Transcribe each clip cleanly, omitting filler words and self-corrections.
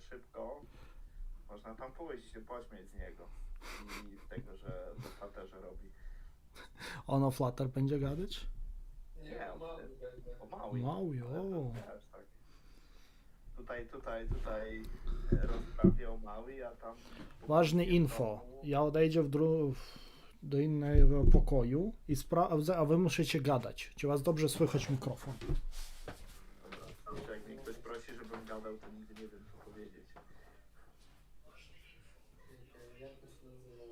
szybko, można tam pójść i się pośmieć z niego i z tego, że w Flutterze robi. On o Flutter będzie gadać? Nie, O Maui. Maui, Ale o. to wiesz, tak. Tutaj rozprawię o Maui, a tam... Ważne info. Ja odejdę do innego pokoju i sprawdzę, a wy musicie gadać. Czy was dobrze słychać mikrofon? Dobra, jak mnie ktoś prosi, żebym gadał, to nigdy nie wiem, co powiedzieć. Jak to się nazywa?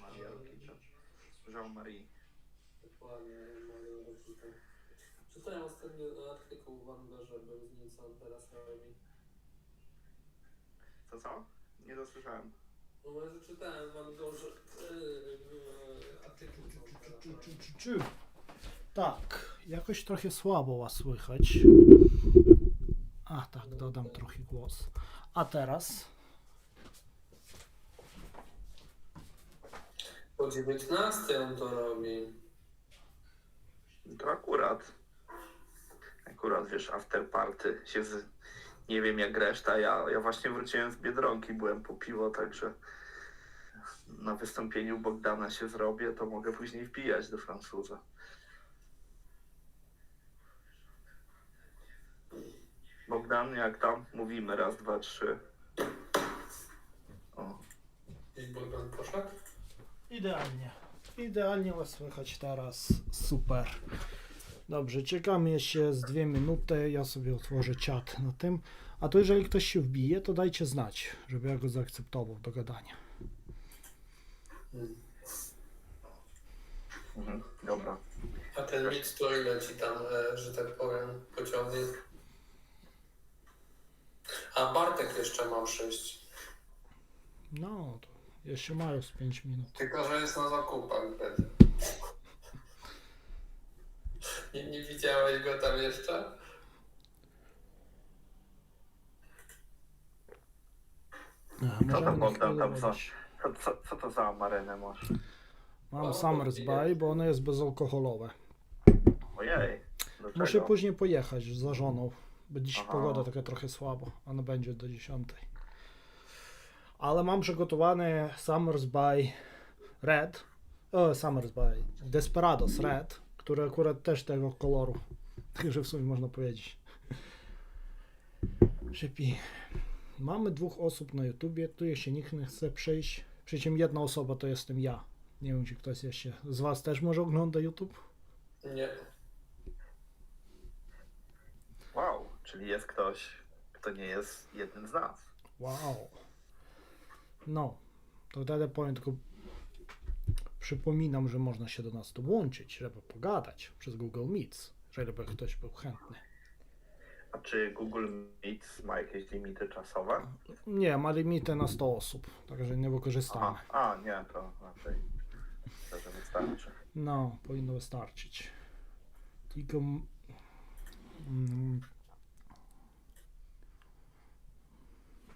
Maria Rokita. Jean-Marie. Dokładnie, Maria Rokita. Czytałem ostatnio artykuł w Anglorze, był z nim, co on teraz robi. Co? Nie dosłyszałem. No może czytałem w Anglorze artykuł, co on teraz robi. Tak, jakoś trochę słabo was słychać. A tak, dodam trochę głos. A teraz? Po 19 on to robi. To akurat wiesz, after party się nie wiem jak reszta, ja właśnie wróciłem z Biedronki, byłem po piwo, także na wystąpieniu Bogdana się zrobię, to mogę później wbijać do Francuza. Bogdan, jak tam? Mówimy raz, dwa, trzy. O. I Bogdan poszedł? Idealnie was słychać teraz. Super. Dobrze, czekamy jeszcze z 2 minuty. Ja sobie otworzę czat na tym. A to jeżeli ktoś się wbije, to dajcie znać, żeby ja go zaakceptował do gadania. Dobra. A ten mix to ile ci tam, że tak powiem, pociągnie? A Bartek jeszcze ma przyjść. No, to jeszcze mają z 5 minut. Tylko, że jest na zakupach. Nie widziałeś go tam jeszcze? Co to Bogdan tam co to za amarynę masz? Mam Summer's Bay, bo ono jest bezalkoholowe. Ojej. Do Muszę czego? później pojechać za żoną, bo dziś Aha. pogoda taka trochę słabo. Ona będzie do 10. Ale mam przygotowane Summer's Bay Red. Summer's Bay Desperados Red, który akurat też tego koloru. Także w sumie można powiedzieć. Szybki. Mamy 2 osób na YouTubie, tu jeszcze nikt nie chce przyjść. Przy czym jedna osoba to jestem ja. Nie wiem, czy ktoś jeszcze z was też może ogląda YouTube? Nie. Wow, czyli jest ktoś, kto nie jest jednym z nas. Wow. No, to wtedy powiem tylko, przypominam, że można się do nas dołączyć, żeby pogadać przez Google Meet, jeżeli by ktoś był chętny. A czy Google Meet ma jakieś limity czasowe? Nie, ma limity na 100 osób, także nie wykorzystamy. Nie, to raczej to wystarczy. No, powinno wystarczyć. Tylko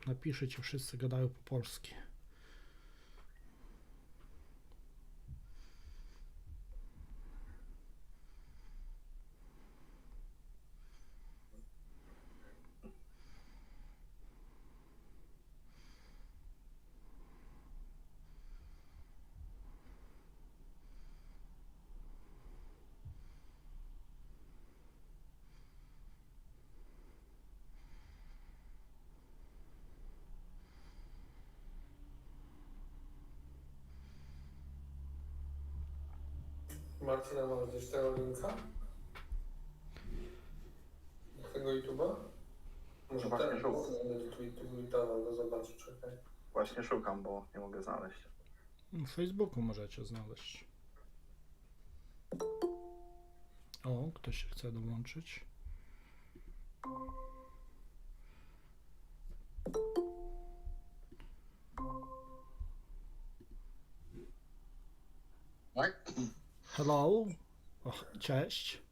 napiszę ci, wszyscy gadają po polsku. Marcina, masz gdzieś tego linka? Do tego YouTube'a? Może Właśnie ten szukam. będzie tweetował, go zobaczę, czekaj. Właśnie szukam, bo nie mogę znaleźć. W Facebooku możecie znaleźć. O, ktoś się chce dołączyć. Hello. Cześć.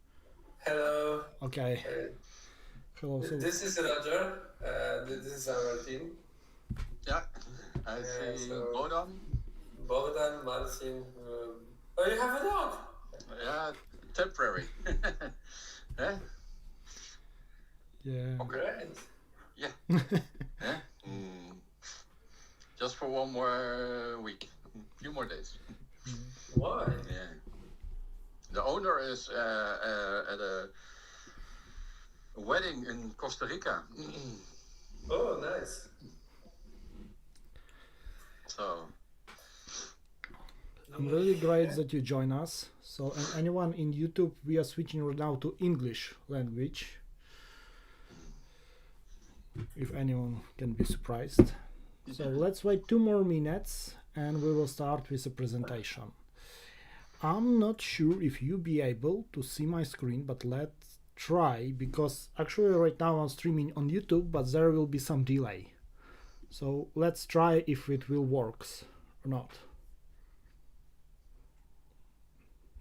Hello. Okay. Hello. So This is Roger. This is our team. Yeah, I see so- Bogdan. Bogdan, Marcin. Oh, you have a dog? Yeah, temporary. Yeah. Yeah. Great. Yeah. Yeah. Just for one more week, few more days. Why? Yeah. The owner is at a wedding in Costa Rica. Oh, nice. So I'm really great that you join us. So, and anyone in YouTube, we are switching right now to English language. If anyone can be surprised. So let's wait 2 more minutes and we will start with the presentation. I'm not sure if you'll be able to see my screen, but let's try, because actually right now I'm streaming on YouTube, but there will be some delay. So let's try if it will works or not.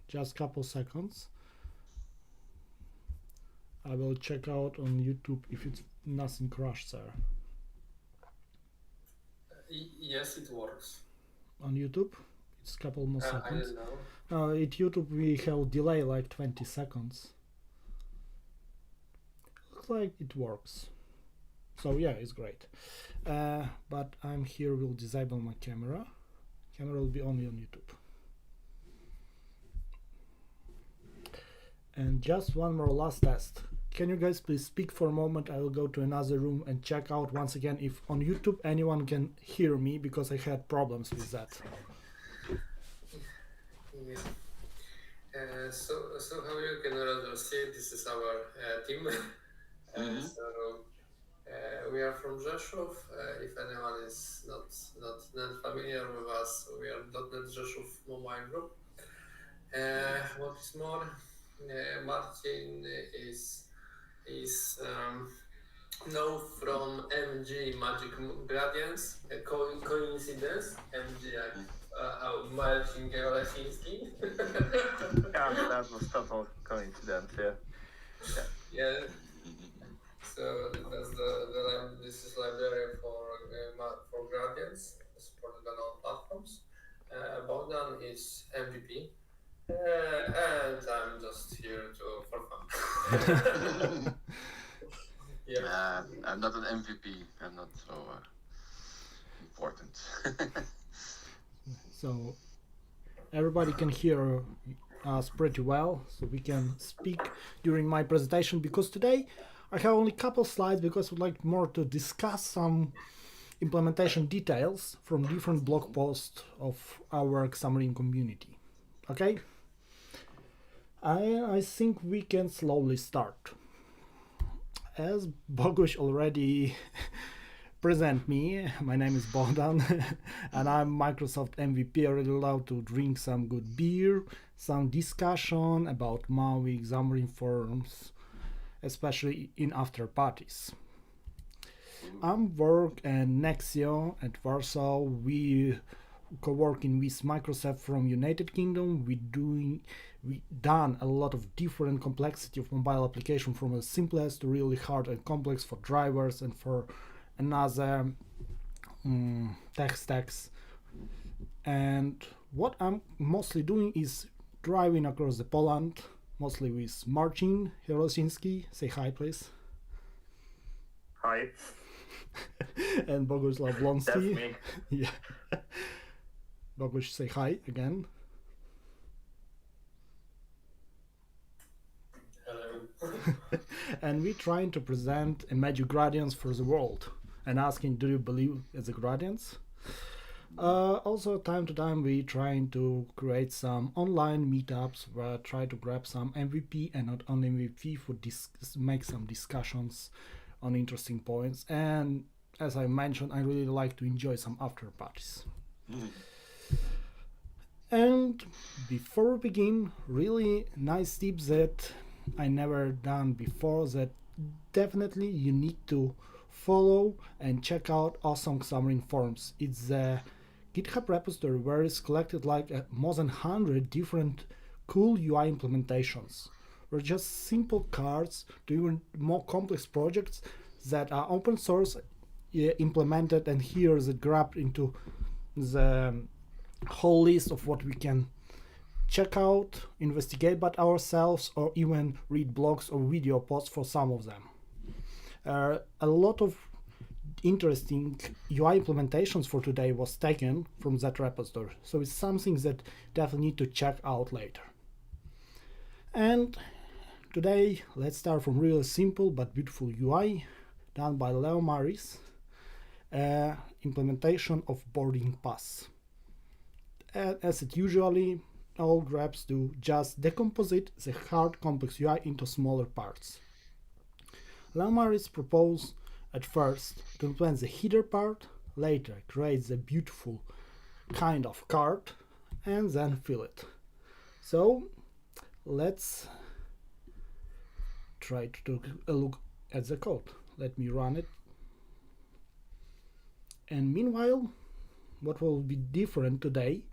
Just couple seconds. I will check out on YouTube if it's nothing crashed there. Yes, it works. On YouTube, it's a couple more I seconds. don't know. At YouTube we have delay like 20 seconds. Looks like it works. So yeah, it's great. But I'm here, will disable my camera. Camera will be only on YouTube. And just one more last test. Can you guys please speak for a moment? I will go to another room and check out once again if on YouTube anyone can hear me, because I had problems with that. Yeah. So how you can rather see, this is our team. So we are from Rzeszów. If anyone is not familiar with us, we are .NET Rzeszów mobile group. What is more, Martin is known from MG Magic Gradients, coincidence, MG jak Marcin Gerasiński. Yeah, that was total coincidence, yeah. Yeah. So that's this is library for gradients supported on all platforms. Bogdan is MVP, and I'm just here for fun. Yeah. I'm not an MVP. I'm not so important. So everybody can hear us pretty well, so we can speak during my presentation, because today I have only a couple slides because I'd like more to discuss some implementation details from different blog posts of our Xamarin community. Okay? I think we can slowly start. As Bogusz already present me, my name is Bogdan and I'm Microsoft MVP, already allowed to drink some good beer, some discussion about Maui, Xamarin.Forms, especially in after parties. I'm work and Nexio at Warsaw. We co-working with Microsoft from United Kingdom. We done a lot of different complexity of mobile application, from the simplest to really hard and complex for drivers and for another tech stacks. And what I'm mostly doing is driving across the Poland, mostly with Marcin Hierosinski. Say hi, please. Hi, And Bogusław Blonski. that's me. Yeah. Bogusz, say hi again. Hello. And we're trying to present a magic gradients for the world and asking, do you believe in the gradients? Also, time to time, we trying to create some online meetups where try to grab some MVP, and not only MVP, for make some discussions on interesting points. And as I mentioned, I really like to enjoy some after parties. And before we begin, really nice tips that I never done before, that definitely you need to follow and check out awesome Xamarin.Forms. It's a GitHub repository where it's collected like more than 100 different cool UI implementations. We're just simple cards to even more complex projects that are open source implemented, and here is it grabbed into the whole list of what we can check out, investigate by ourselves, or even read blogs or video posts for some of them. a lot of interesting UI implementations for today was taken from that repository. So it's something that definitely need to check out later. And today, let's start from really simple but beautiful UI done by Leo Maris, implementation of boarding pass. As it usually all grabs do, just decomposite the hard complex UI into smaller parts. Leo Maris proposed at first to implement the header part, later create the beautiful kind of card, and then fill it. So let's try to take a look at the code. Let me run it. And meanwhile, what will be different today,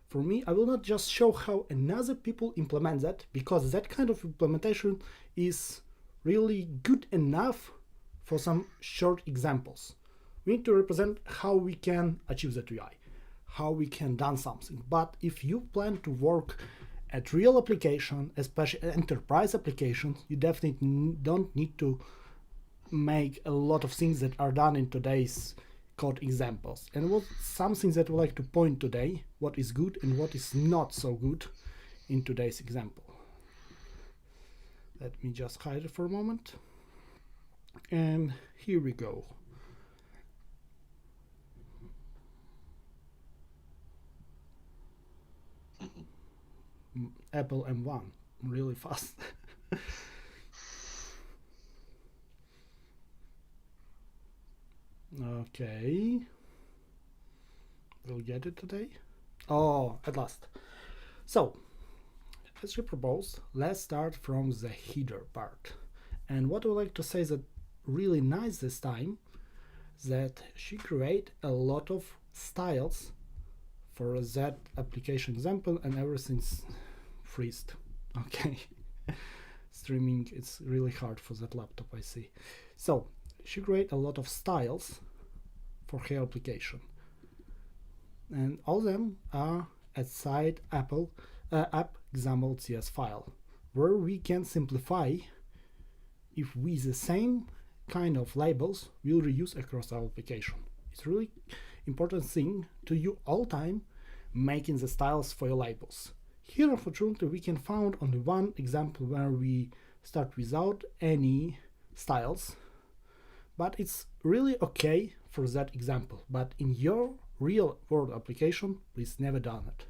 for me, I will not just show how another people implement that, because that kind of implementation is really good enough for some short examples. We need to represent how we can achieve that UI, how we can done something. But if you plan to work at real application, especially enterprise applications, you definitely don't need to make a lot of things that are done in today's code examples. And what something that I would like to point today, what is good and what is not so good in today's example. Let me just hide it for a moment. And here we go. Apple M1, really fast. Okay. We'll get it today. Oh, at last. So, as we proposed, let's start from the header part. And what I would like to say is that really nice this time that she create a lot of styles for that application example, and everything's freezed. Okay. Streaming, it's really hard for that laptop, I see. So she create a lot of styles for her application, and all of them are outside Apple app XAML.cs file, where we can simplify if we the same kind of labels will reuse across our application. It's really important thing to you all time making the styles for your labels. Here, unfortunately, we can find only one example where we start without any styles, but it's really okay for that example. But in your real world application, please never done it.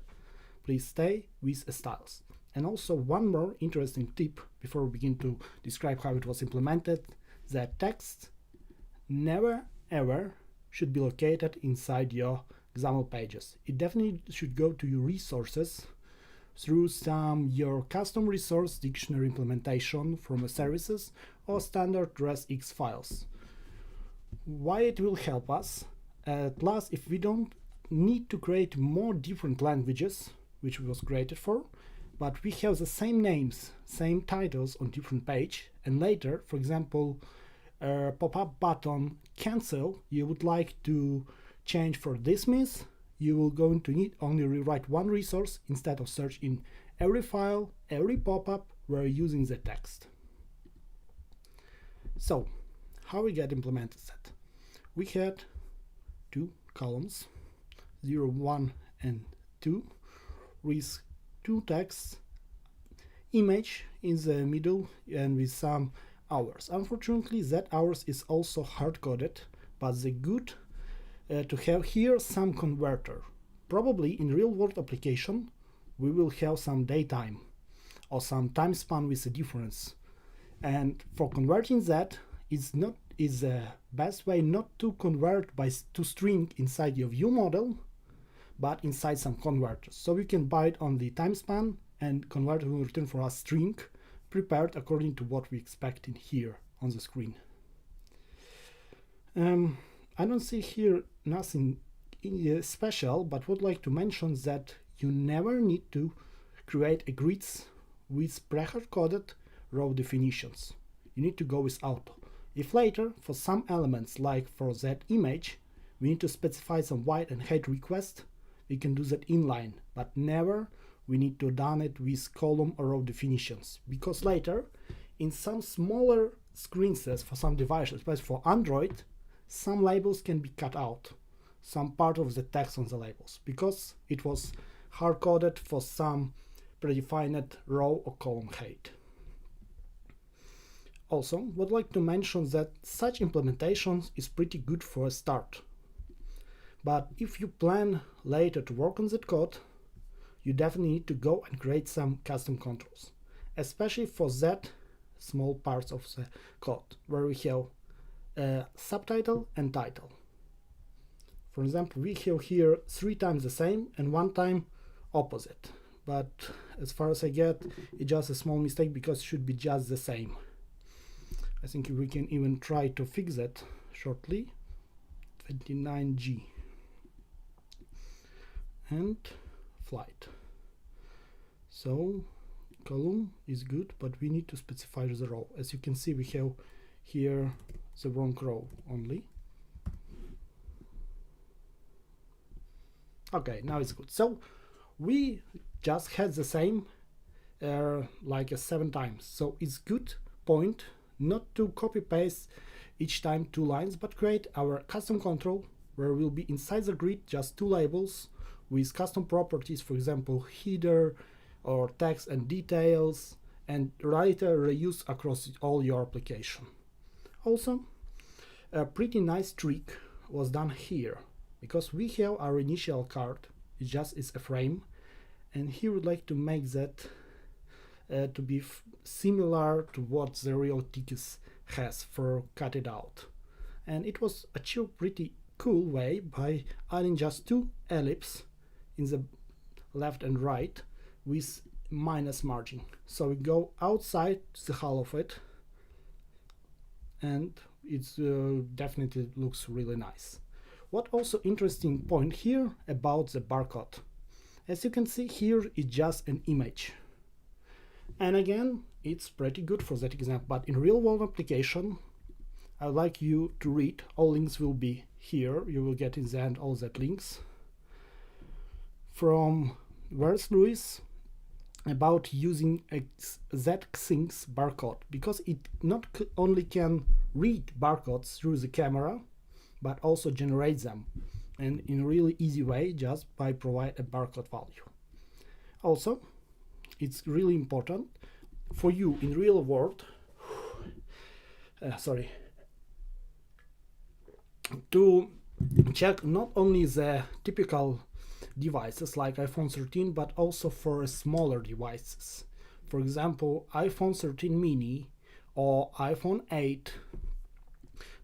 Please stay with styles. And also one more interesting tip before we begin to describe how it was implemented, that text never ever should be located inside your XAML pages. It definitely should go to your resources through your custom resource dictionary implementation from a services or standard ResX files. Why it will help us? Plus, if we don't need to create more different languages, which was created for, but we have the same names, same titles on different page, and later, for example, pop-up button cancel, you would like to change for dismiss, you will going to need only rewrite one resource instead of search in every file, every pop-up where you're using the text. So, how we get implemented that? We had two columns, 0, 1, and 2, with two texts, image in the middle, and with some hours. Unfortunately, that hours is also hard-coded, but the good to have here some converter. Probably in real-world application, we will have some daytime or some time span with a difference. And for converting that, is the best way not to convert to string inside your view model, but inside some converters. So we can byte on the time span, and converter will return for us string prepared according to what we expect in here on the screen. I don't see here nothing special, but would like to mention that you never need to create a grids with pre-hard-coded row definitions. You need to go with auto. If later, for some elements, like for that image, we need to specify some wide and height request, we can do that inline, but never we need to done it with column or row definitions, because later, in some smaller screen says for some devices, but for Android, some labels can be cut out, some part of the text on the labels, because it was hard-coded for some predefined row or column height. Also, would like to mention that such implementations is pretty good for a start. But if you plan later to work on that code, you definitely need to go and create some custom controls, especially for that small parts of the code where we have subtitle and title. For example, we have here 3 times the same and 1 time opposite. But as far as I get, it's just a small mistake because it should be just the same. I think we can even try to fix that shortly. 29G and flight. So column is good, but we need to specify the row. As you can see, we have here the wrong row only. Okay, now it's good. So we just had the same like 7 times. So it's good point not to copy paste each time 2 lines, but create our custom control where we'll be inside the grid just 2 labels with custom properties, for example, header or text and details, and later reuse across all your application. Also, a pretty nice trick was done here, because we have our initial card, it just is a frame, and here we'd like to make that to be similar to what the real tickets has for cut it out. And it was achieved pretty cool way by adding just 2 ellipses in the left and right with minus margin. So we go outside the hull of it, and it's definitely looks really nice. What also interesting point here about the barcode. As you can see here, it's just an image. And again, it's pretty good for that example, but in real world application, I'd like you to read, all links will be here, you will get in the end all that links. From Where's Lewis about using Xamarin barcode, because it not only can read barcodes through the camera, but also generate them, and in a really easy way just by provide a barcode value. Also, it's really important for you in real world to check not only the typical devices like iPhone 13, but also for smaller devices. For example, iPhone 13 mini or iPhone 8,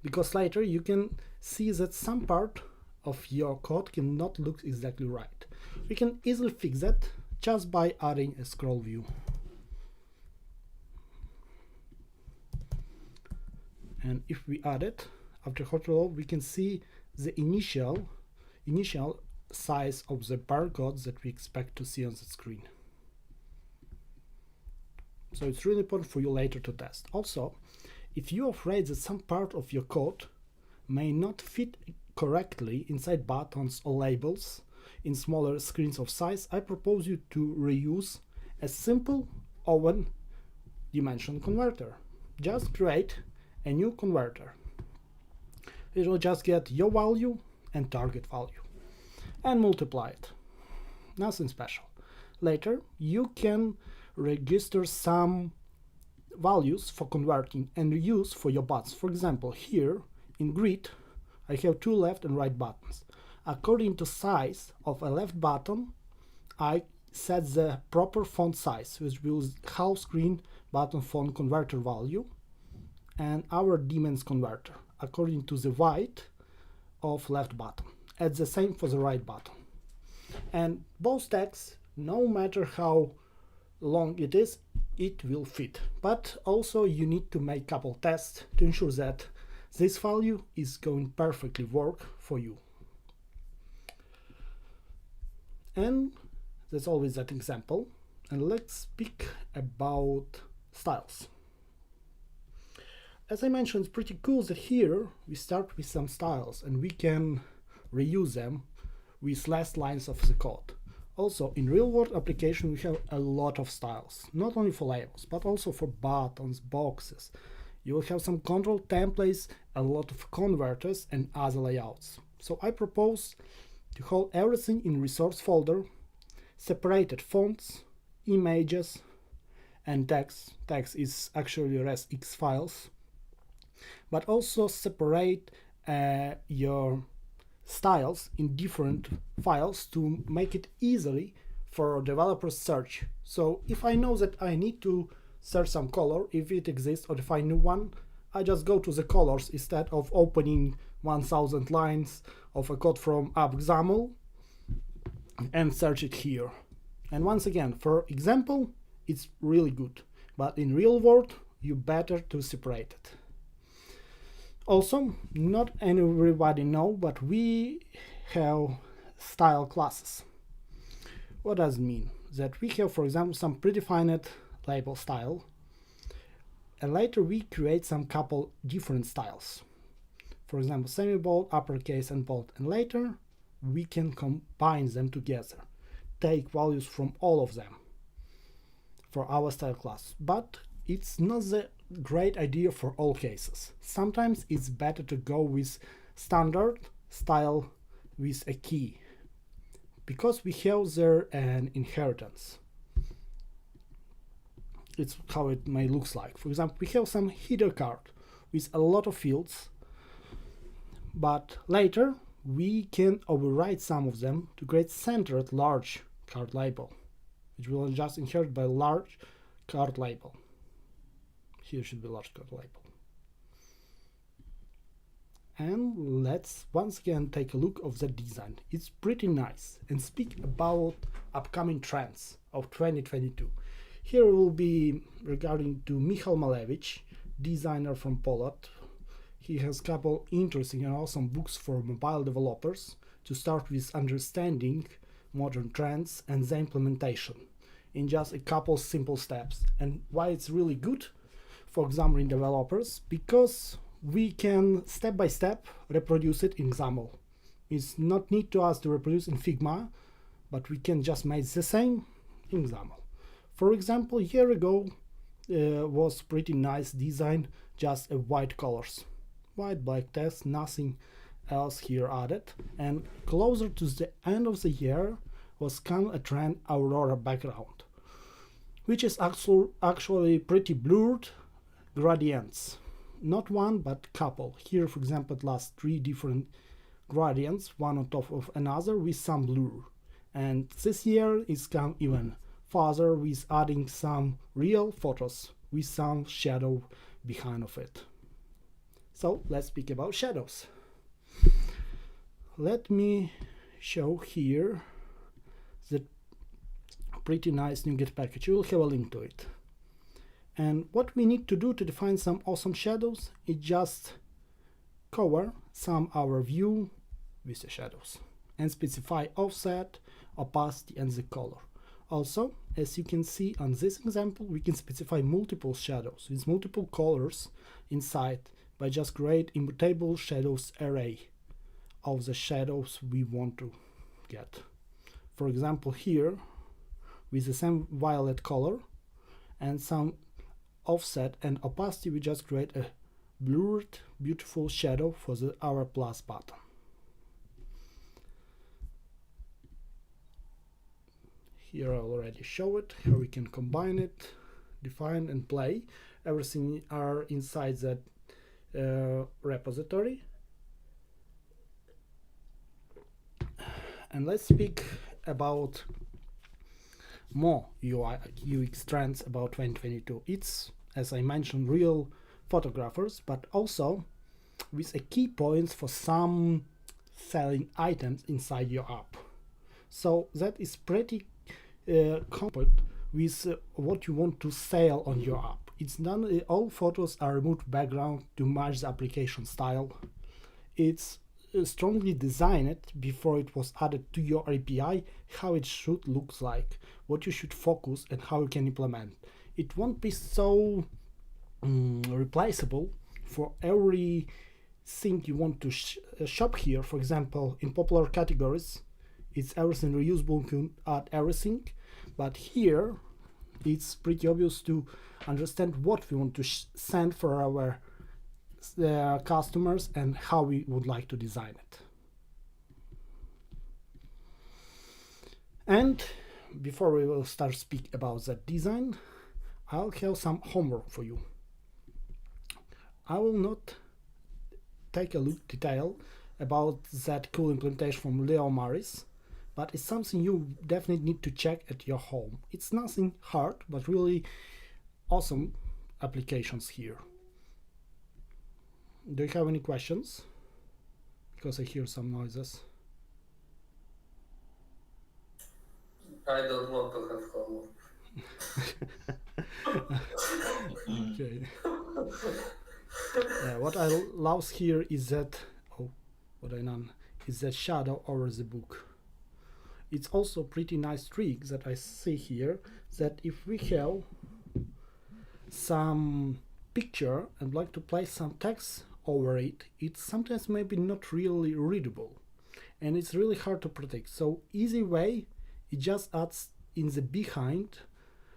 because later you can see that some part of your code cannot look exactly right. We can easily fix that just by adding a scroll view. And if we add it after hot roll, we can see the initial size of the barcodes that we expect to see on the screen. So it's really important for you later to test. Also, if you're afraid that some part of your code may not fit correctly inside buttons or labels in smaller screens of size, I propose you to reuse a simple oven dimension converter. Just create a new converter. It will just get your value and target value and multiply it. Nothing special. Later, you can register some values for converting and use for your buttons. For example, here in grid, I have 2 left and right buttons. According to size of a left button, I set the proper font size, which will half screen button font converter value, and our dimensions converter according to the width of left button. And the same for the right button. And both texts, no matter how long it is, it will fit. But also you need to make couple tests to ensure that this value is going perfectly work for you. And that's always that example. And let's speak about styles. As I mentioned, it's pretty cool that here we start with some styles and we can reuse them with less lines of the code. Also, in real-world application, we have a lot of styles, not only for labels, but also for buttons, boxes. You will have some control templates, a lot of converters and other layouts. So I propose to hold everything in resource folder, separated fonts, images, and text. Text is actually resx files, but also separate your styles in different files to make it easily for developers search. So if I know that I need to search some color, if it exists, or if I know one, I just go to the colors instead of opening 1000 lines of a code from XAML and search it here. And once again, for example, it's really good, but in real world, you better to separate it. Also, not everybody know, but we have style classes. What does it mean? That we have, for example, some predefined label style, and later we create some couple different styles. For example, semi-bold, uppercase, and bold, and later we can combine them together, take values from all of them for our style class. But it's not the great idea for all cases. Sometimes it's better to go with standard style with a key, because we have there an inheritance. It's how it may looks like. For example, we have some header card with a lot of fields, but later we can override some of them to create centered large card label, which will just inherit by large card label. Here should be large card label. And let's once again take a look of the design. It's pretty nice, and speak about upcoming trends of 2022. Here will be regarding to Michal Malevich, designer from Poland. He has a couple interesting and awesome books for mobile developers to start with understanding modern trends and the implementation in just a couple simple steps. And why it's really good for Xamarin developers, because we can step by step reproduce it in XAML. It's not need to us to reproduce in Figma, but we can just make the same in XAML. For example, a year ago was pretty nice design, just a white colors, white, black text, nothing else here added. And closer to the end of the year was come a trend Aurora background, which is actually pretty blurred gradients. Not one, but couple. Here, for example, it lasts 3 different gradients, one on top of another with some blur. And this year it's come even further with adding some real photos with some shadow behind of it. So let's speak about shadows. Let me show here the pretty nice NuGet package. You will have a link to it. And what we need to do to define some awesome shadows is just cover some our view with the shadows and specify offset, opacity, and the color. Also, as you can see on this example, we can specify multiple shadows with multiple colors inside by just create immutable shadows array of the shadows we want to get. For example, here with the same violet color and some offset and opacity, we just create a blurred beautiful shadow for the our plus button. Here I already show it, how we can combine it, define and play. Everything are inside that repository. And let's speak about more UI UX trends about 2022. It's, as I mentioned, real photographers, but also with a key points for some selling items inside your app. So that is pretty compact with what you want to sell on your app. It's done. All photos are removed background to match the application style. It's strongly designed before it was added to your API, how it should look like, what you should focus, and how you can implement. It won't be so replaceable for every thing you want to shop here. For example, in popular categories, it's everything reusable, you can add everything, but here it's pretty obvious to understand what we want to send for our customers and how we would like to design it. And before we will start speak about that design, I'll have some homework for you. I will not take a look detail about that cool implementation from Leo Maris, but it's something you definitely need to check at your home. It's nothing hard, but really awesome applications here. Do you have any questions? Because I hear some noises. I don't want to have homework. Okay. What I love here is that is that shadow over the book. It's also a pretty nice trick that I see here, that if we have some picture and like to place some text over it, it's sometimes maybe not really readable and it's really hard to protect. So easy way, it just adds in the behind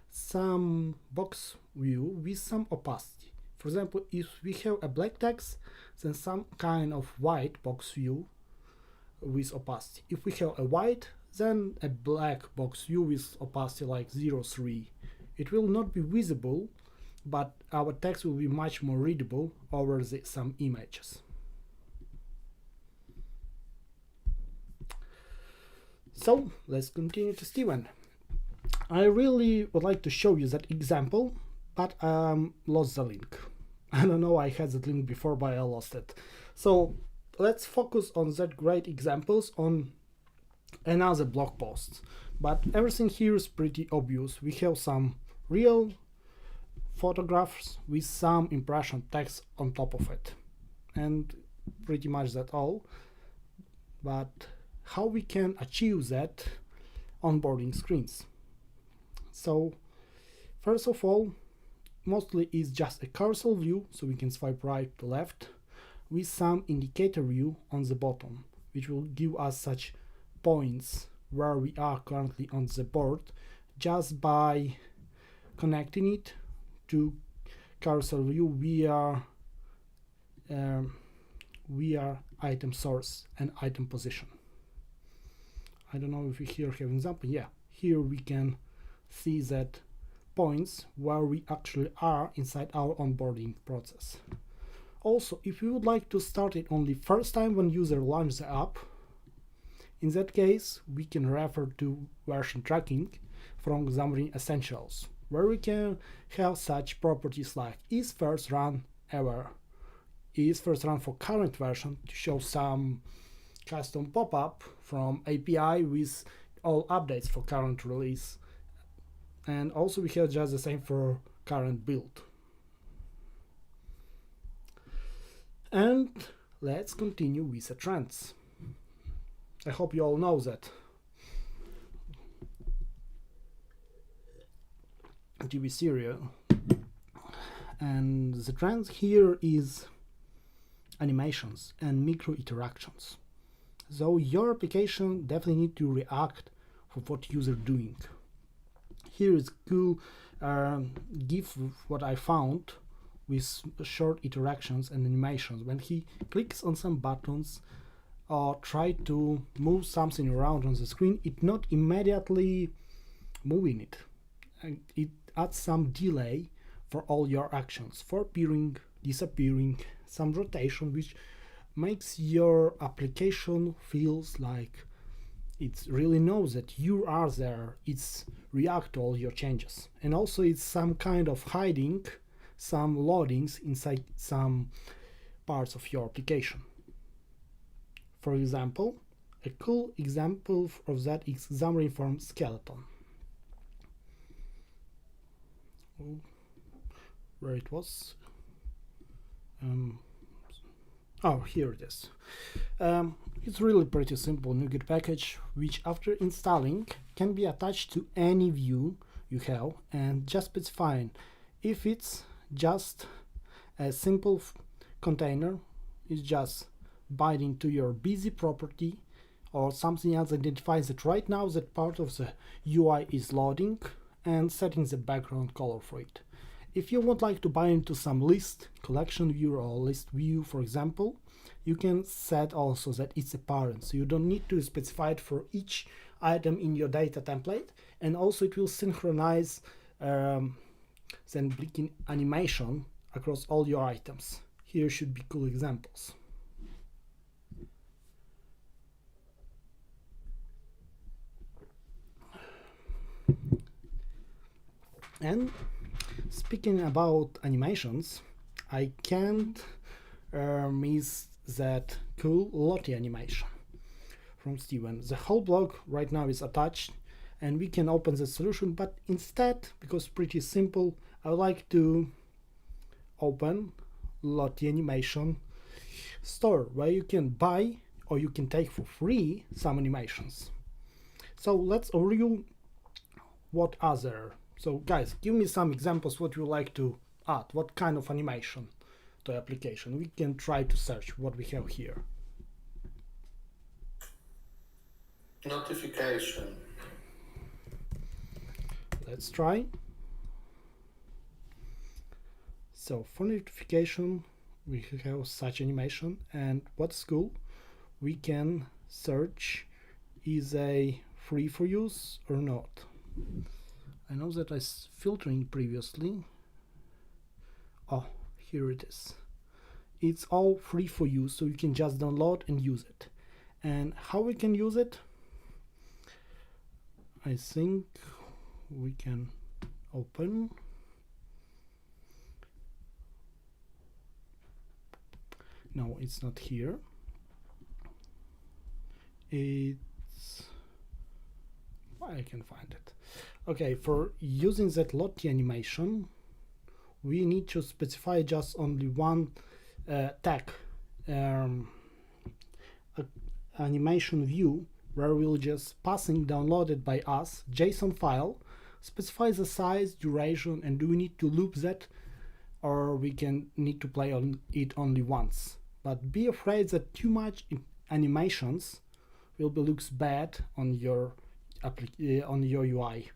some box view with some opacity. For example, if we have a black text, then some kind of white box view with opacity. If we have a white, then a black box view with opacity like 0.3. It will not be visible, but our text will be much more readable over some images. So let's continue to Steven. I really would like to show you that example, but lost the link. I don't know, I had that link before, but I lost it. So let's focus on that great examples on another blog post. But everything here is pretty obvious. We have some real photographs with some impression text on top of it. And pretty much that all. But how we can achieve that onboarding screens? So first of all, mostly is just a carousel view, so we can swipe right to left with some indicator view on the bottom, which will give us such points where we are currently on the board just by connecting it to carousel view via item source and item position. I don't know if we here have an example. Yeah, here we can see that points where we actually are inside our onboarding process. Also, if you would like to start it only first time when user launches the app, in that case we can refer to version tracking from Xamarin Essentials, where we can have such properties like is first run ever, is first run for current version to show some custom pop-up from API with all updates for current release. And also we have just the same for current build. And let's continue with the trends. I hope you all know that TV serial, and the trend here is animations and micro interactions. So your application definitely need to react for what user doing. Here is cool GIF what I found with short interactions and animations. When he clicks on some buttons or try to move something around on the screen, it not immediately moving it. And it adds some delay for all your actions, for appearing, disappearing, some rotation, which makes your application feels like it really knows that you are there. It's react to all your changes. And also it's some kind of hiding some loadings inside some parts of your application. For example, a cool example of that is Xamarin.Forms skeleton. Where it was? Oh, here it is. It's really pretty simple NuGet package, which after installing can be attached to any view you have, and just specifying if it's just a simple container, it's just binding to your busy property, or something else identifies that right now that part of the UI is loading and setting the background color for it. If you would like to bind to some list, collection view or list view, for example, you can set also that it's a parent, so you don't need to specify it for each item in your data template, and also it will synchronize then blinking animation across all your items. Here should be cool examples. And speaking about animations, I can't miss that cool Lottie animation from Steven. The whole blog right now is attached and we can open the solution, but instead, because pretty simple, I would like to open Lottie Animation store where you can buy or you can take for free some animations. So let's review what other. So guys, give me some examples what you like to add, what kind of animation to application. We can try to search what we have here. Notification. Let's try. So for notification, we have such animation, and what's cool, we can search is a free for use or not. I know that I was filtering previously. Oh, here it is. It's all free for use, so you can just download and use it. And how we can use it? I think we can open. No, it's not here. It's, I can find it. Okay, for using that Lottie animation, we need to specify just only one tag, animation view, where we'll just passing downloaded by us JSON file, specify the size, duration, and do we need to loop that, or we can need to play on it only once. But be afraid that too much animations will be looks bad on your UI.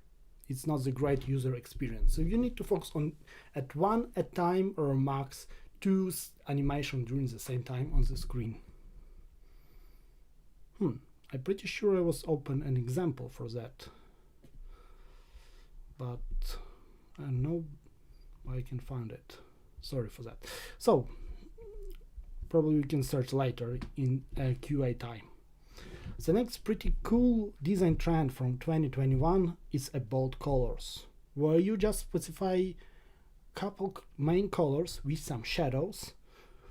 It's not the great user experience. So you need to focus on at one at a time or max 2 animations during the same time on the screen. I'm pretty sure I was open an example for that, but I don't know I can find it. Sorry for that. So probably we can search later in QA time. The next pretty cool design trend from 2021 is about colors, where you just specify couple main colors with some shadows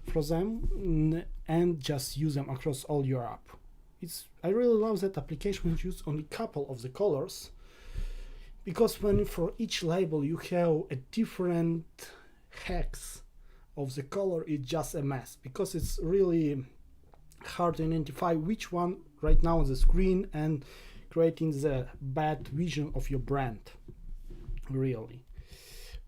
for them and just use them across all your app. I really love that application which use only couple of the colors, because when for each label you have a different hex of the color, it's just a mess, because it's really hard to identify which one right now on the screen and creating the bad vision of your brand, really.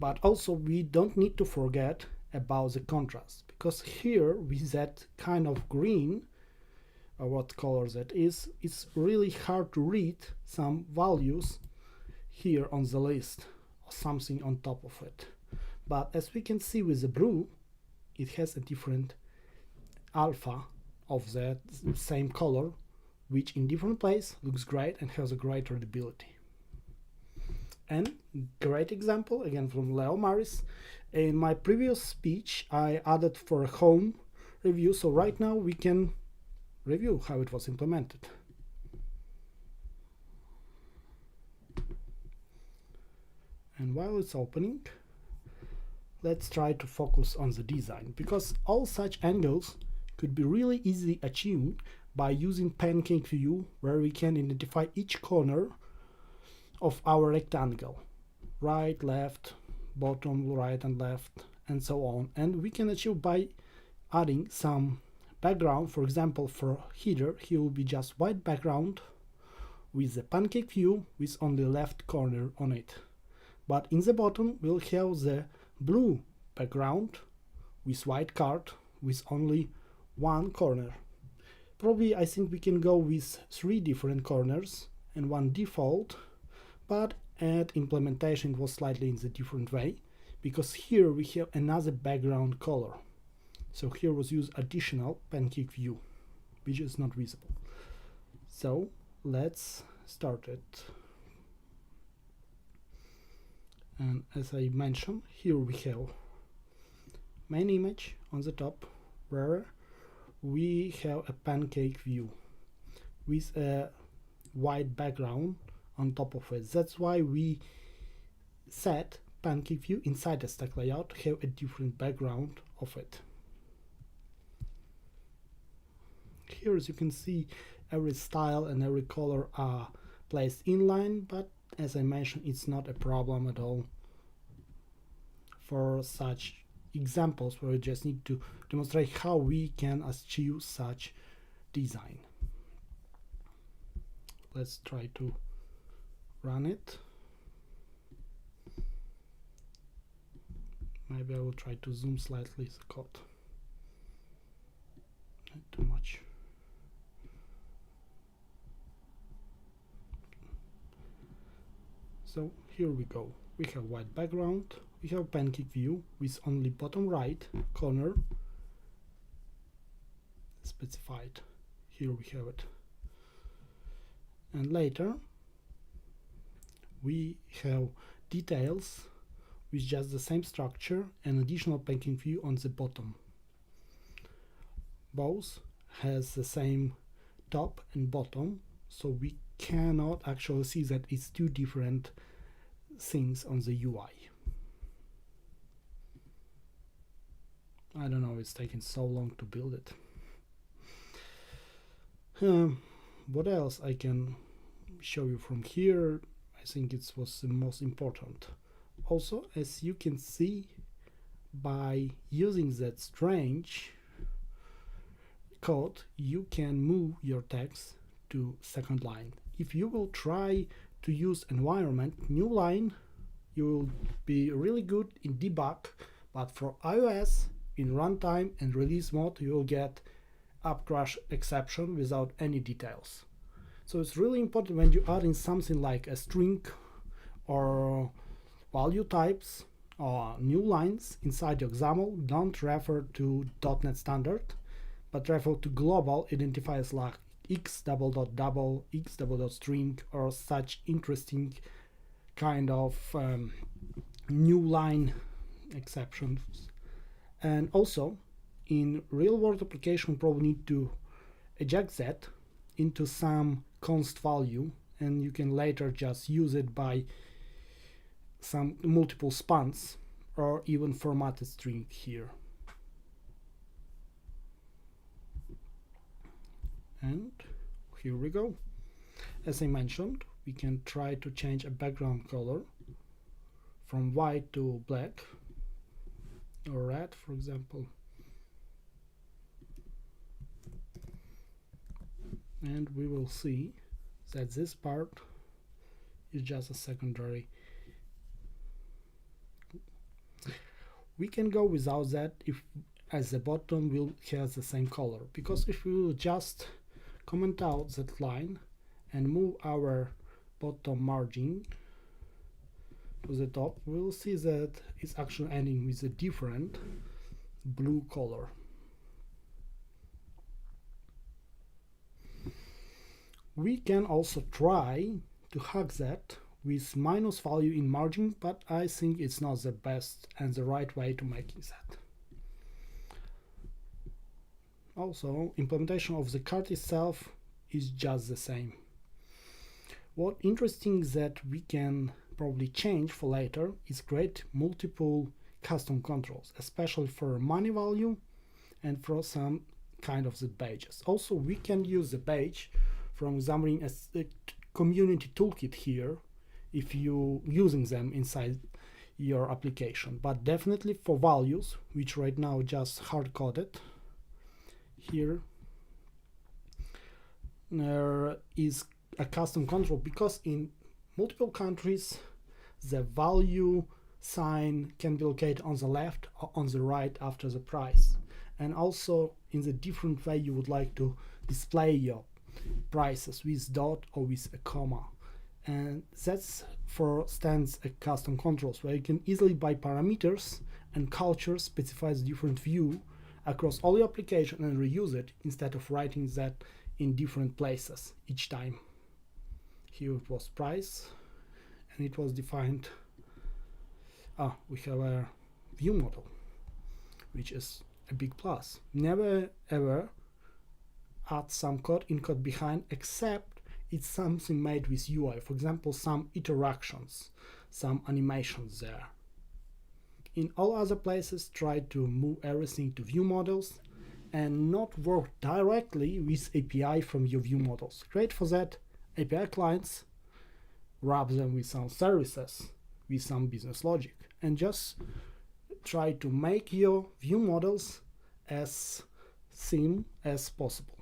But also we don't need to forget about the contrast, because here with that kind of green, or what color that is, it's really hard to read some values here on the list or something on top of it. But as we can see with the blue, it has a different alpha of that same color, which in different place looks great and has a great readability. And great example again from Leo Maris. In my previous speech I added for a home review, so right now we can review how it was implemented. And while it's opening, let's try to focus on the design, because all such angles could be really easily achieved by using Pancake View, where we can identify each corner of our rectangle, right, left, bottom, right and left, and so on. And we can achieve by adding some background. For example, for header, here will be just white background with the Pancake View with only left corner on it. But in the bottom we'll have the blue background with white card with only one corner. Probably I think we can go with 3 different corners and one default, but add implementation was slightly in the different way, because here we have another background color. So here was used additional Pancake View, which is not visible. So let's start it. And as I mentioned, here we have main image on the top, where we have a Pancake View with a white background on top of it. That's why we set Pancake View inside the stack layout to have a different background of it. Here, as you can see, every style and every color are placed inline, but as I mentioned, it's not a problem at all for such examples where we just need to demonstrate how we can achieve such design. Let's try to run it. Maybe I will try to zoom slightly the code. Not too much. So here we go. We have white background. We have Pancake View with only bottom right corner specified. Here we have it. And later we have details with just the same structure and additional Pancake View on the bottom. Both has the same top and bottom, so we cannot actually see that it's two different things on the UI. I don't know, it's taking so long to build it. What else I can show you from here? I think it was the most important. Also, as you can see, by using that strange code, you can move your text to second line. If you will try to use environment new line, you will be really good in debug, but for iOS in runtime and release mode you will get app crash exception without any details. So it's really important when you add in something like a string or value types or new lines inside your XAML, don't refer to .NET standard, but refer to global identifiers like x double dot double, x double dot string, or such interesting kind of new line exceptions. And also in real world application, probably need to eject that into some const value, and you can later just use it by some multiple spans or even formatted string here. And here we go. As I mentioned, we can try to change a background color from white to black or red, for example. And we will see that this part is just a secondary. We can go without that if as the bottom will have the same color, because if we will just comment out that line and move our bottom margin to the top, we'll see that it's actually ending with a different blue color. We can also try to hack that with minus value in margin, but I think it's not the best and the right way to make that. Also, implementation of the card itself is just the same. What interesting that we can probably change for later is create multiple custom controls, especially for money value and for some kind of the badges. Also, we can use the badge from Xamarin as a community toolkit here if you using them inside your application, but definitely for values, which right now just hard-coded, here there is a custom control, because in multiple countries the value sign can be located on the left or on the right after the price, and also in the different way you would like to display your prices, with dot or with a comma, and that's for stands custom controls, where you can easily by parameters and culture specify the different view across all your application and reuse it instead of writing that in different places each time. Here it was price, and it was defined. We have a view model, which is a big plus. Never ever add some code in code behind, except it's something made with UI. For example, some interactions, some animations there. In all other places, try to move everything to view models and not work directly with API from your view models. Create for that API clients, wrap them with some services, with some business logic, and just try to make your view models as thin as possible.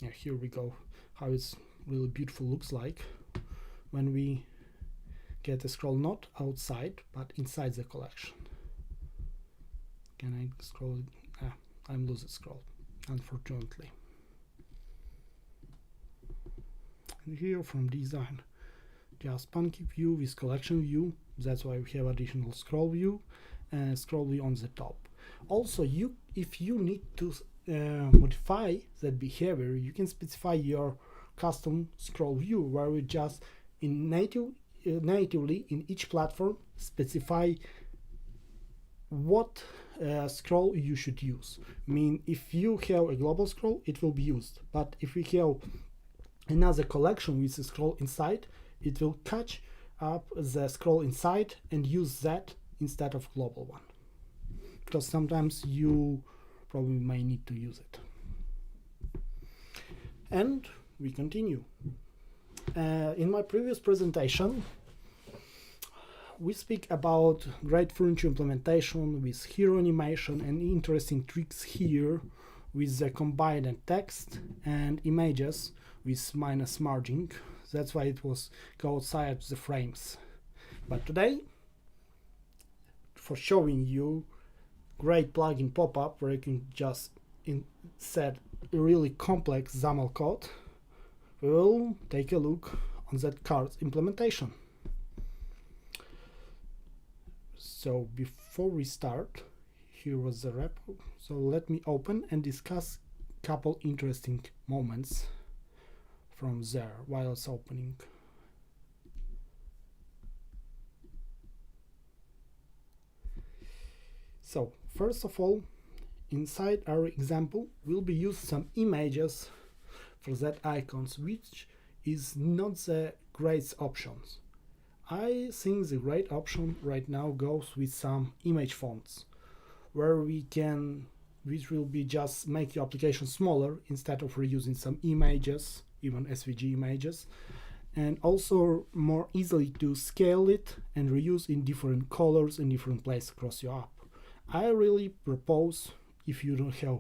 Yeah, here we go, how it's really beautiful looks like when we get a scroll not outside but inside the collection. Can I scroll? I'm losing scroll, unfortunately. And here from design, just Pancake View with collection view. That's why we have additional scroll view and scroll view on the top. Also, if you need to modify that behavior, you can specify your custom scroll view, where we just natively in each platform specify what scroll you should use. I mean, if you have a global scroll, it will be used, but if we have another collection with a scroll inside, it will catch up the scroll inside and use that instead of global one, because sometimes you probably may need to use it. And we continue. In my previous presentation, we speak about great furniture implementation with hero animation and interesting tricks here with the combined text and images with minus margin. That's why it was go outside the frames. But today, for showing you great plugin pop-up where you can just set a really complex XAML code, we will take a look on that card's implementation. So before we start, here was the repo. So let me open and discuss a couple interesting moments from there while it's opening. So first of all, inside our example, we'll be using some images for that icons, which is not the great options. I think the great option right now goes with some image fonts, where which will be just make your application smaller instead of reusing some images, even SVG images, and also more easily to scale it and reuse in different colors in different places across your app. I really propose, if you don't have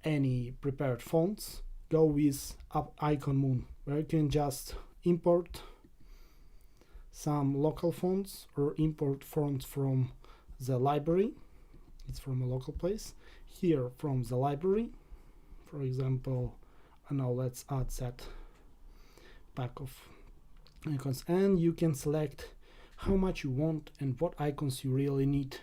any prepared fonts, go with Icon Moon, where you can just import some local fonts or import fonts from the library. It's from a local place. Here from the library, for example, now let's add that pack of icons, and you can select how much you want and what icons you really need.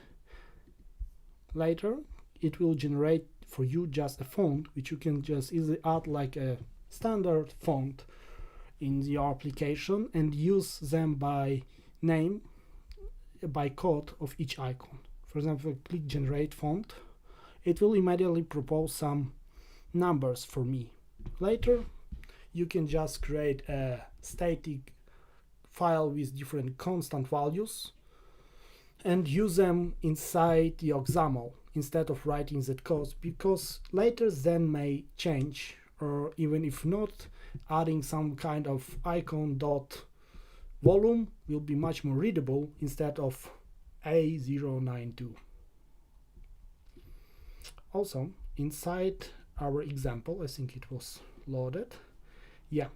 Later it will generate for you just a font which you can just easily add like a standard font in your application and use them by name, by code of each icon. For example, click generate font, it will immediately propose some numbers for me. Later you can just create a static file with different constant values and use them inside your XAML instead of writing that code, because later then may change, or even if not, adding some kind of icon dot volume will be much more readable instead of A092. Also, inside our example, I think it was loaded. Yeah.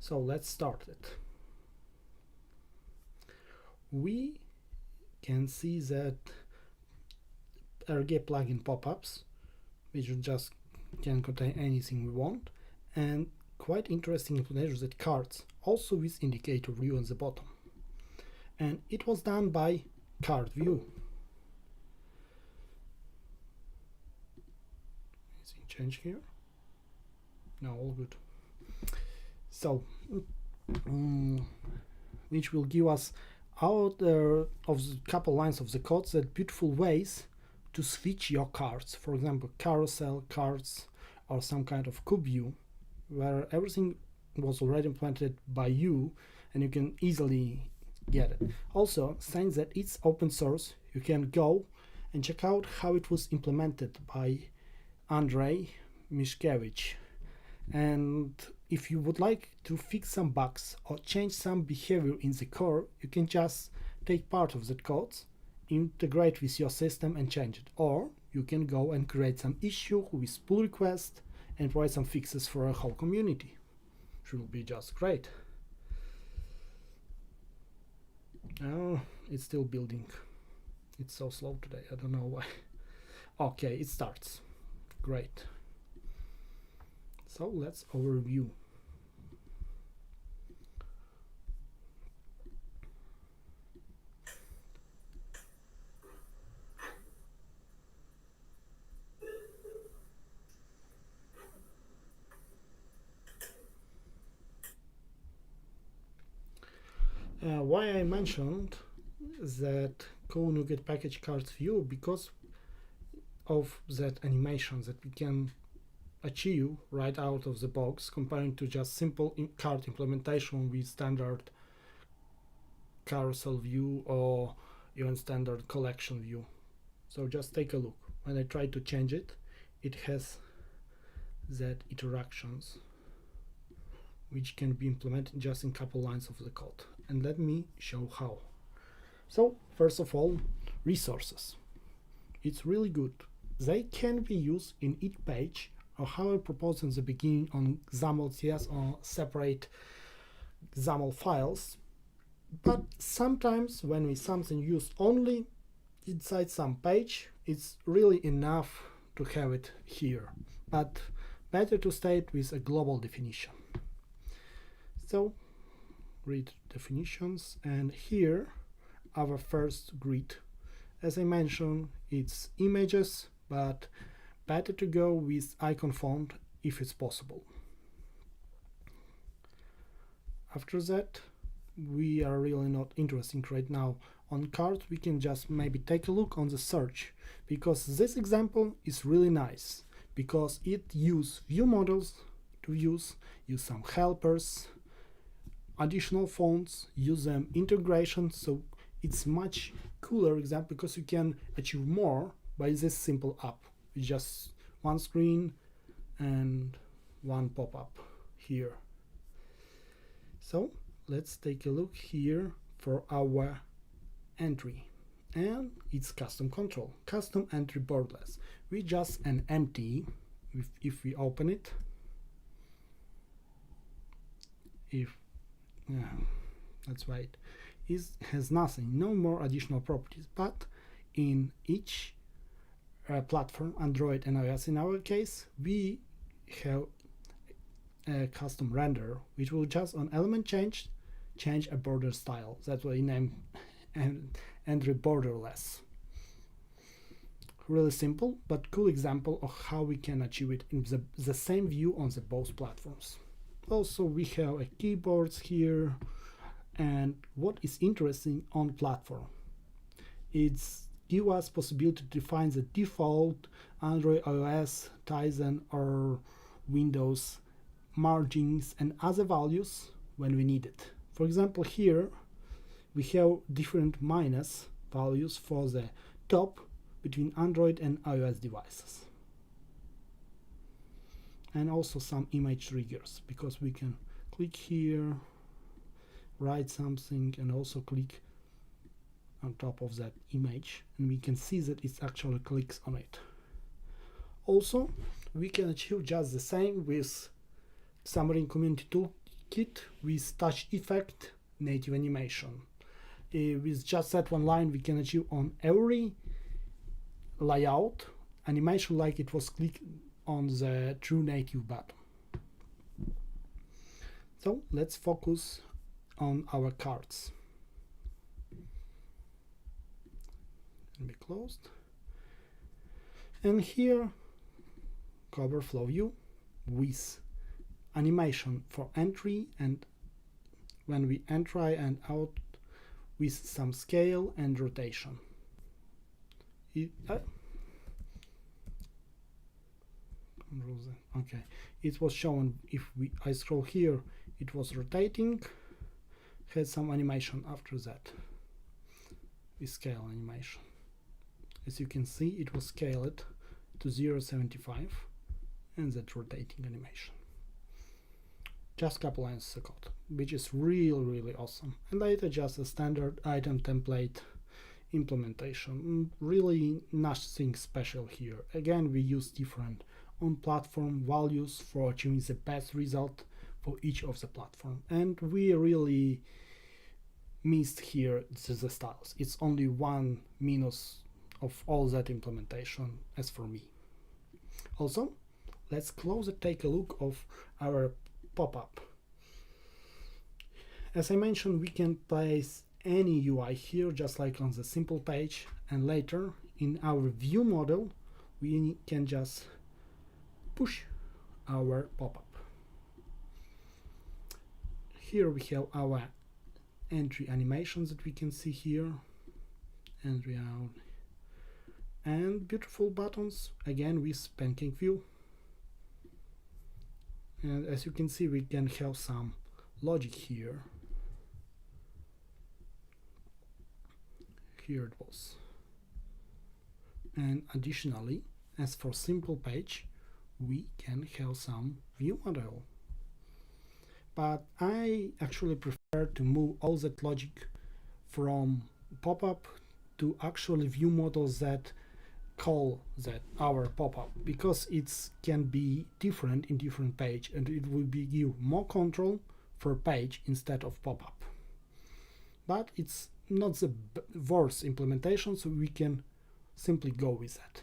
So let's start it. We can see that RG plugin pop-ups, which are just can contain anything we want, and quite interesting implementations at cards, also with indicator view on the bottom. And it was done by card view. Anything change here? No, all good. So, which will give us out of the couple lines of the code that beautiful ways to switch your cards. For example, carousel cards or some kind of cube view, where everything was already implemented by you and you can easily get it. Also, since that it's open source, you can go and check out how it was implemented by Andrzej Miszkiewicz. And if you would like to fix some bugs or change some behavior in the core, you can just take part of that code, integrate with your system and change it. Or you can go and create some issue with pull request and provide some fixes for a whole community. Which will be just great. Oh, it's still building. It's so slow today, I don't know why. Okay, it starts. Great. So let's overview. Why I mentioned that co-NuGet package cards view, because of that animation that we can achieve right out of the box comparing to just simple card implementation with standard carousel view or even standard collection view. So just take a look. When I try to change it, it has that interactions which can be implemented just in a couple lines of the code. And let me show how. So first of all, resources. It's really good. They can be used in each page, or how I proposed in the beginning on XAML.cs or separate XAML files. But sometimes when we something use only inside some page, it's really enough to have it here. But better to state with a global definition. So read definitions, and here our first grid. As I mentioned, it's images, but better to go with icon font if it's possible. After that, we are really not interested right now on cards. We can just maybe take a look on the search, because this example is really nice because it uses view models to use some helpers, additional fonts, use them integration. So it's much cooler example because you can achieve more by this simple app. It's just one screen and one pop-up here. So let's take a look here for our entry, and it's custom control, custom entry borderless with just an empty. If we open it, that's right, it has nothing, no more additional properties. But in each platform, Android and iOS in our case, we have a custom render which will just on element change a border style. That's why we name entry borderless. Really simple but cool example of how we can achieve it in the same view on the both platforms. Also, we have a keyboards here, and what is interesting on platform, it's give us possibility to define the default Android, iOS, Tizen or Windows margins and other values when we need it. For example, here we have different minus values for the top between Android and iOS devices. And also some image triggers, because we can click here, write something, and also click on top of that image, and we can see that it actually clicks on it. Also, we can achieve just the same with Xamarin Community Toolkit with touch effect native animation. With just that one line, we can achieve on every layout animation like it was clicked on the true native button. So let's focus on our cards. Be closed. And here, cover flow view with animation for entry, and when we enter and out with some scale and rotation. Okay, it was shown if I scroll here, it was rotating, had some animation after that with scale animation. As you can see, it was scaled to 0.75 and that rotating animation. Just a couple lines of code, which is really awesome. And later just a standard item template implementation. Really nothing special here. Again, we use different on-platform values for achieving the best result for each of the platform. And we really missed here the styles. It's only one minus of all that implementation as for me. Also, let's closer take a look of our pop-up. As I mentioned, we can place any UI here, just like on the simple page, and later in our view model we can just push our pop-up. Here we have our entry animations that we can see here, entry out, and beautiful buttons again with Pancake View. And as you can see, we can have some logic here. Here it was. And additionally, as for simple page, we can have some view model. But I actually prefer to move all that logic from pop-up to actually view models that call that our pop-up, because it can be different in different page and it will be give more control for page instead of pop-up. But it's not the worst implementation, so we can simply go with that.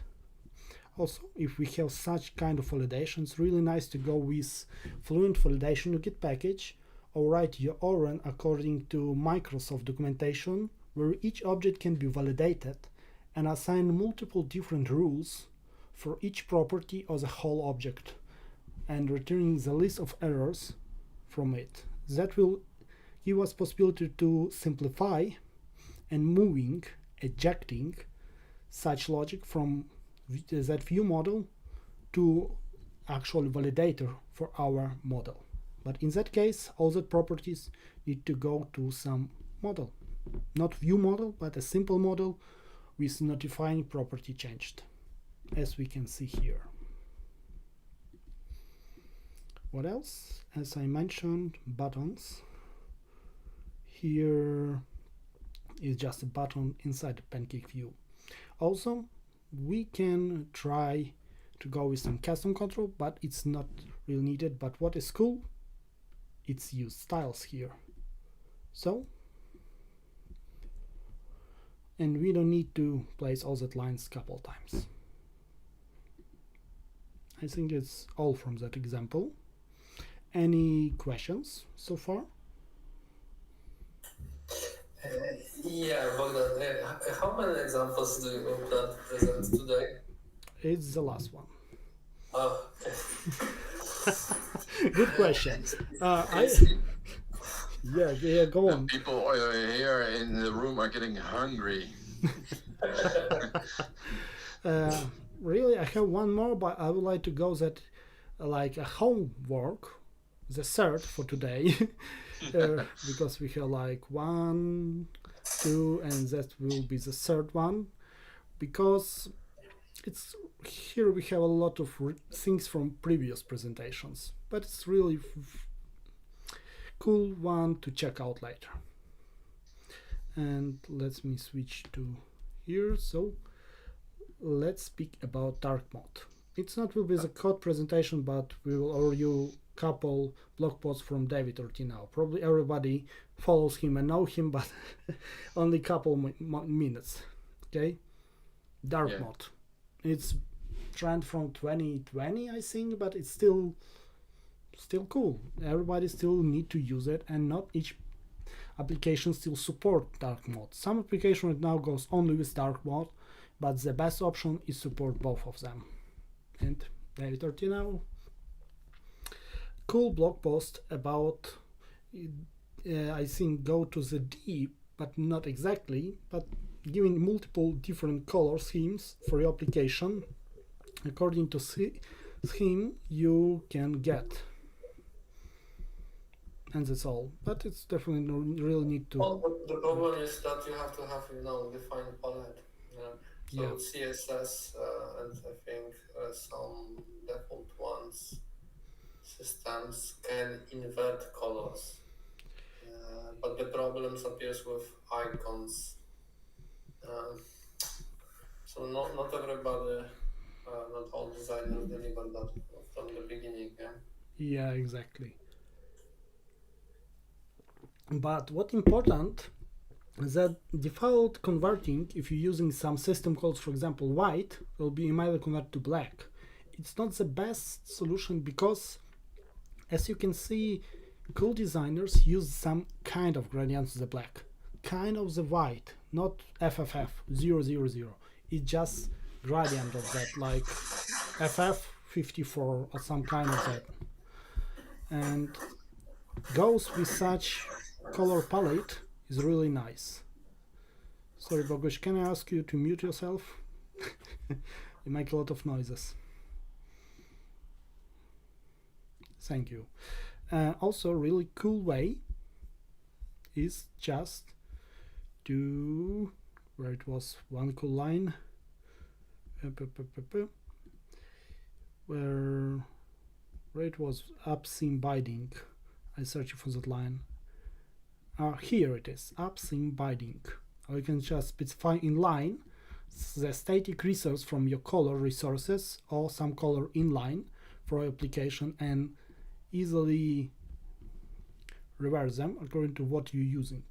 Also, if we have such kind of validation, it's really nice to go with Fluent validation to get package, or write your own according to Microsoft documentation, where each object can be validated and assign multiple different rules for each property or the whole object, and returning the list of errors from it. That will give us possibility to simplify and moving, ejecting such logic from that view model to actual validator for our model. But in that case, all the properties need to go to some model, not view model, but a simple model with notifying property changed, as we can see here. What else? As I mentioned, buttons. Here is just a button inside the Pancake View. Also, we can try to go with some custom control, but it's not really needed. But what is cool, it's use styles here. So, and we don't need to place all that lines a couple times. I think it's all from that example. Any questions so far? Yeah, Bogdan, how many examples do you plan to present today? It's the last one. Oh, okay. Good question. Yeah, go on. People here in the room are getting hungry. Really, I have one more, but I would like to go that like a homework, the third for today, because we have like 1, 2, and that will be the third one, because it's here we have a lot of things from previous presentations, but it's really cool one to check out later. And let me switch to here. So let's speak about dark mode. It's not will be the code presentation, but we will overview couple blog posts from David Ortinau. Probably everybody follows him and know him, but only couple minutes. Okay, dark mode. It's trend from 2020, I think, but it's still cool. Everybody still need to use it, and not each application still support dark mode. Some application right now goes only with dark mode, but the best option is support both of them. And later, cool blog post about I think go to the deep, but not exactly, but giving multiple different color schemes for your application according to scheme you can get. And that's all. But it's definitely really need to. Well, but the problem is that you have to have, defined palette. So Yeah. CSS and I think some default ones systems can invert colors, but the problems appears with icons. So not everybody, not all designers deliver that from the beginning. Yeah, exactly. But what important is that default converting, if you're using some system calls, for example, white, will be immediately converted to black. It's not the best solution because, as you can see, cool designers use some kind of gradients of the black, kind of the white, not FFF 000. It's just gradient of that, like FF54 or some kind of that, and goes with such color palette is really nice. Sorry, Boguś, can I ask you to mute yourself? You make a lot of noises. Thank you. Also, really cool way is just to, where it was one cool line, where it was upseam binding. I searched for that line. Here it is, upseam binding. Or you can just specify in line the static resource from your color resources or some color inline for your application and easily reverse them according to what you're using.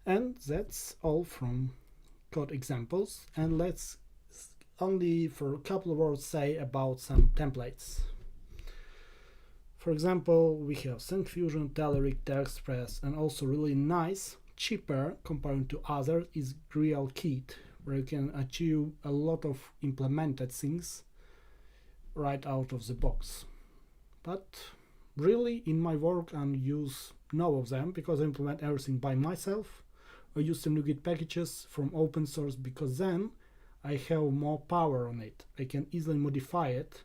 And that's all from code examples. And let's only for a couple of words say about some templates. For example, we have SyncFusion, Telerik, TextPress, and also really nice, cheaper compared to others is GrealKit, where you can achieve a lot of implemented things right out of the box. But really, in my work, I use none of them because I implement everything by myself. I use some NuGet packages from open source because then I have more power on it. I can easily modify it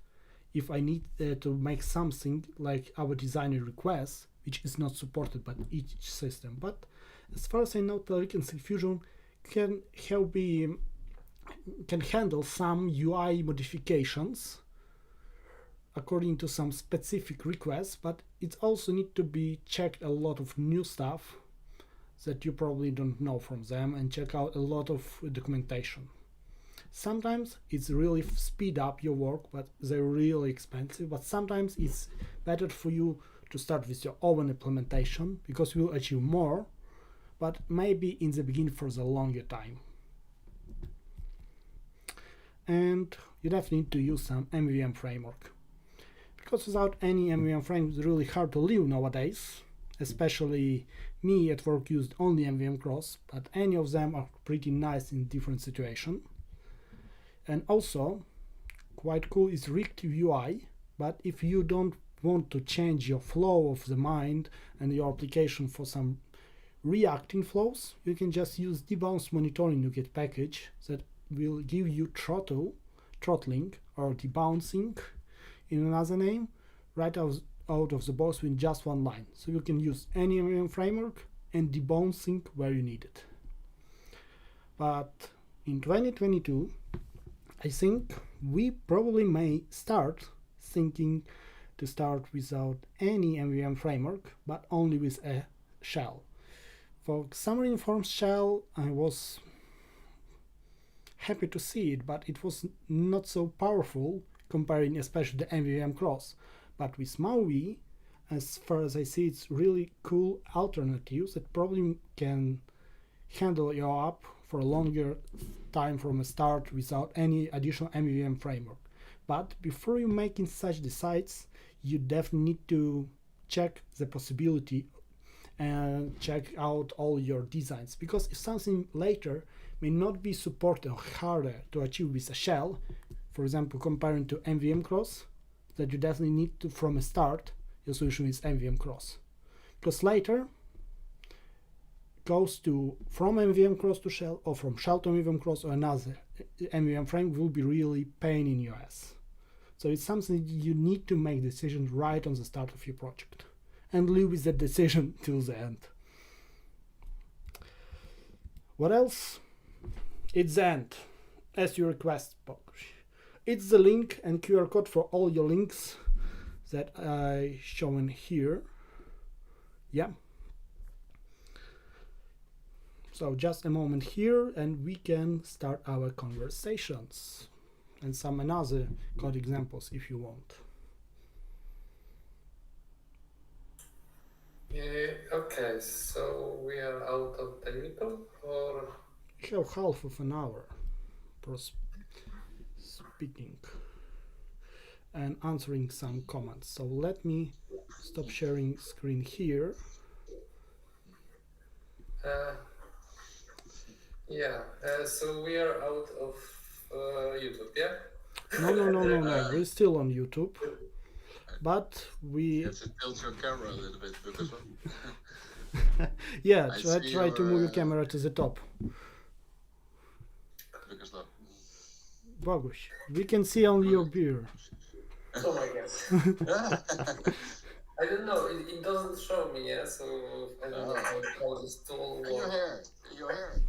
if I need to make something like our designer requests, which is not supported by each system. But as far as I know, Telerik and SyncFusion can handle some UI modifications according to some specific requests, but it also need to be checked a lot of new stuff that you probably don't know from them and check out a lot of documentation. Sometimes it's really speed up your work, but they're really expensive. But sometimes it's better for you to start with your own implementation because you will achieve more, but maybe in the beginning for the longer time. And you definitely need to use some MVM framework because without any MVM framework, it's really hard to live nowadays. Especially me at work used only MVM Cross, but any of them are pretty nice in different situations. And also, quite cool is reactive UI, but if you don't want to change your flow of the mind and your application for some reacting flows, you can just use debounce monitoring NuGet package that will give you throttling or debouncing in another name right out of the box with just one line. So you can use any MVM framework and debouncing where you need it. But in 2022, I think we probably may start thinking to start without any MVM framework, but only with a shell. For Xamarin.Forms shell, I was happy to see it, but it was not so powerful comparing especially the MVM Cross. But with Maui, as far as I see, it's really cool alternatives that probably can handle your app for a longer time from a start without any additional MVVM framework. But before you making such decides, you definitely need to check the possibility and check out all your designs, because if something later may not be supported or harder to achieve with a shell, for example comparing to MVM cross, that you definitely need to from a start your solution is MVM cross, because later goes to from MVM cross to shell or from shell to MVM cross or another MVM frame will be really pain in your ass. So it's something you need to make decisions right on the start of your project and live with that decision till the end. What else? It's the end, as you request. It's the link and QR code for all your links that I shown here. Yeah. So just a moment here and we can start our conversations and some another code examples if you want. Okay, so we are out of the meetup, or We have half of an hour for speaking and answering some comments. So let me stop sharing screen here. so we are out of YouTube, yeah? No. We're still on YouTube, but we You have to tilt your camera a little bit because yeah, I try see to move your your, camera to the top. look. Boguś, we can see only your beard. Oh my god. I don't know, it doesn't show me, yeah, so I don't know how this tool And your works. hair, your hair.